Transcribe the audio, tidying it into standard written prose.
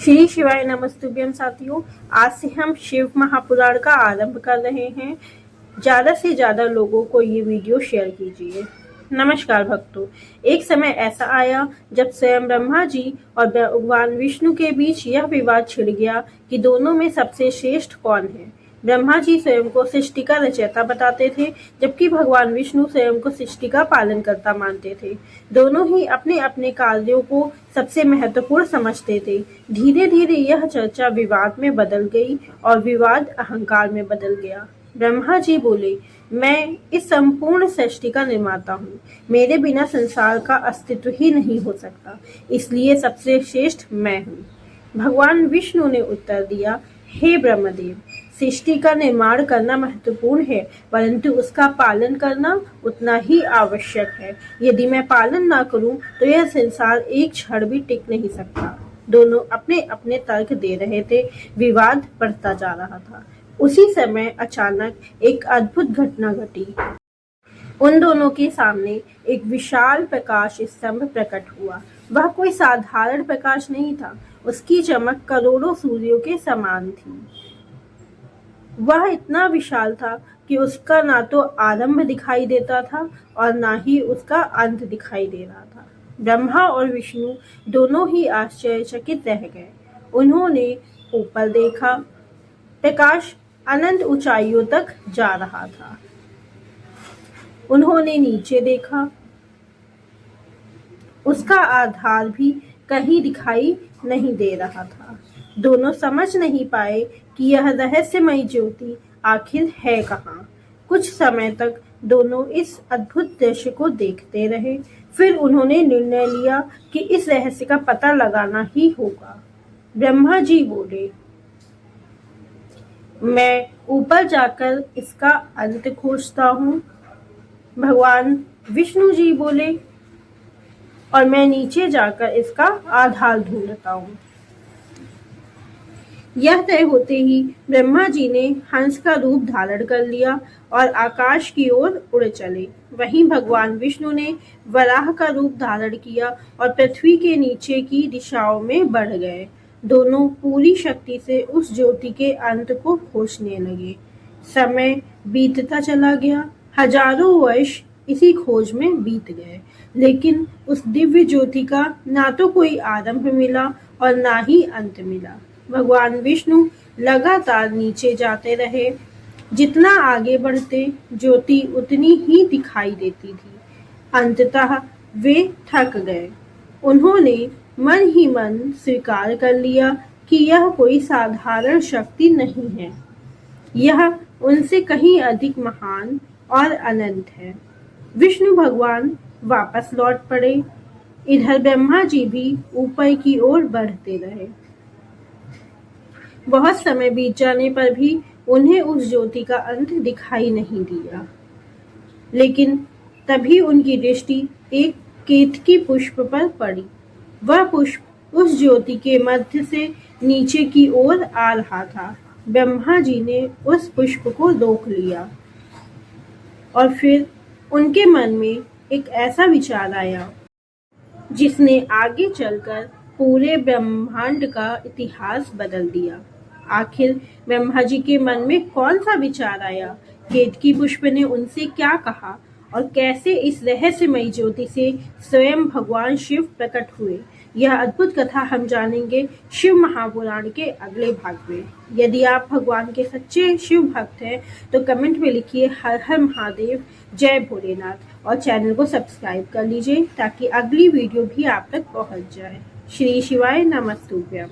श्री शिवाय नमस्तुभ्यम साथियों। आज से हम शिव महापुराण का आरंभ कर रहे हैं। ज्यादा से ज्यादा लोगों को ये वीडियो शेयर कीजिए। नमस्कार भक्तों, एक समय ऐसा आया जब स्वयं ब्रह्मा जी और भगवान विष्णु के बीच यह विवाद छिड़ गया कि दोनों में सबसे श्रेष्ठ कौन है। ब्रह्मा जी स्वयं को सृष्टि का रचयिता बताते थे, जबकि भगवान विष्णु स्वयं को सृष्टि का पालन करता मानते थे। दोनों ही अपने अपने कार्यों को सबसे महत्वपूर्ण समझते थे। धीरे धीरे यह चर्चा विवाद में बदल गई और विवाद अहंकार में बदल गया। ब्रह्मा जी बोले, मैं इस संपूर्ण सृष्टि का निर्माता हूँ। मेरे बिना संसार का अस्तित्व ही नहीं हो सकता, इसलिए सबसे श्रेष्ठ मैं हूँ। भगवान विष्णु ने उत्तर दिया, हे ब्रह्मदेव, सृष्टि का निर्माण करना महत्वपूर्ण है, परंतु उसका पालन करना उतना ही आवश्यक है। यदि मैं पालन ना करूं तो यह संसार एक क्षण भी टिक नहीं सकता। दोनों अपने अपने तर्क दे रहे थे। विवाद बढ़ता जा रहा था। उसी समय अचानक एक अद्भुत घटना घटी। उन दोनों के सामने एक विशाल प्रकाश स्तंभ प्रकट हुआ। वह कोई साधारण प्रकाश नहीं था। उसकी चमक करोड़ों सूर्यों के समान थी। वह इतना विशाल था कि उसका ना तो आरंभ दिखाई देता था और ना ही उसका अंत दिखाई दे रहा था। ब्रह्मा और विष्णु दोनों ही आश्चर्यचकित रह गए। उन्होंने ऊपर देखा, प्रकाश अनंत ऊंचाइयों तक जा रहा था। उन्होंने नीचे देखा, उसका आधार भी कहीं दिखाई नहीं दे रहा था। दोनों समझ नहीं पाए कि यह रहस्यमयी ज्योति आखिर है कहाँ। कुछ समय तक दोनों इस अद्भुत दृश्य को देखते रहे। फिर उन्होंने निर्णय लिया कि इस रहस्य का पता लगाना ही होगा। ब्रह्मा जी बोले, मैं ऊपर जाकर इसका अंत खोजता हूँ। भगवान विष्णु जी बोले, और मैं नीचे जाकर इसका आधार ढूंढता हूँ। यह तय होते ही ब्रह्मा जी ने हंस का रूप धारण कर लिया और आकाश की ओर उड़ चले। वहीं भगवान विष्णु ने वराह का रूप धारण किया और पृथ्वी के नीचे की दिशाओं में बढ़ गए। दोनों पूरी शक्ति से उस ज्योति के अंत को खोजने लगे। समय बीतता चला गया। हजारों वर्ष इसी खोज में बीत गए, लेकिन उस दिव्य ज्योति का ना तो कोई आरंभ मिला और ना ही अंत मिला। भगवान विष्णु लगातार नीचे जाते रहे। जितना आगे बढ़ते ज्योति उतनी ही दिखाई देती थी। अंततः वे थक गए। उन्होंने मन ही मन स्वीकार कर लिया कि यह कोई साधारण शक्ति नहीं है। यह उनसे कहीं अधिक महान और अनंत है। विष्णु भगवान वापस लौट पड़े। इधर ब्रह्मा जी भी ऊपर की ओर बढ़ते रहे। बहुत समय बीत जाने पर भी उन्हें उस ज्योति का अंत दिखाई नहीं दिया। लेकिन तभी उनकी दृष्टि एक केतकी पुष्प पर पड़ी। वह पुष्प उस ज्योति के मध्य से नीचे की ओर आ रहा था। ब्रह्मा जी ने उस पुष्प को रोक लिया और फिर उनके मन में एक ऐसा विचार आया जिसने आगे चलकर पूरे ब्रह्मांड का इतिहास बदल दिया। आखिर ब्रह्मा जी के मन में कौन सा विचार आया? केतकी पुष्प ने उनसे क्या कहा और कैसे इस रहस्यमयी ज्योति से स्वयं भगवान शिव प्रकट हुए? यह अद्भुत कथा हम जानेंगे शिव महापुराण के अगले भाग में। यदि आप भगवान के सच्चे शिव भक्त हैं तो कमेंट में लिखिए हर हर महादेव, जय भोलेनाथ, और चैनल को सब्सक्राइब कर लीजिए ताकि अगली वीडियो भी आप तक पहुंच जाए। श्री शिवाय नमस्तुभ्यम।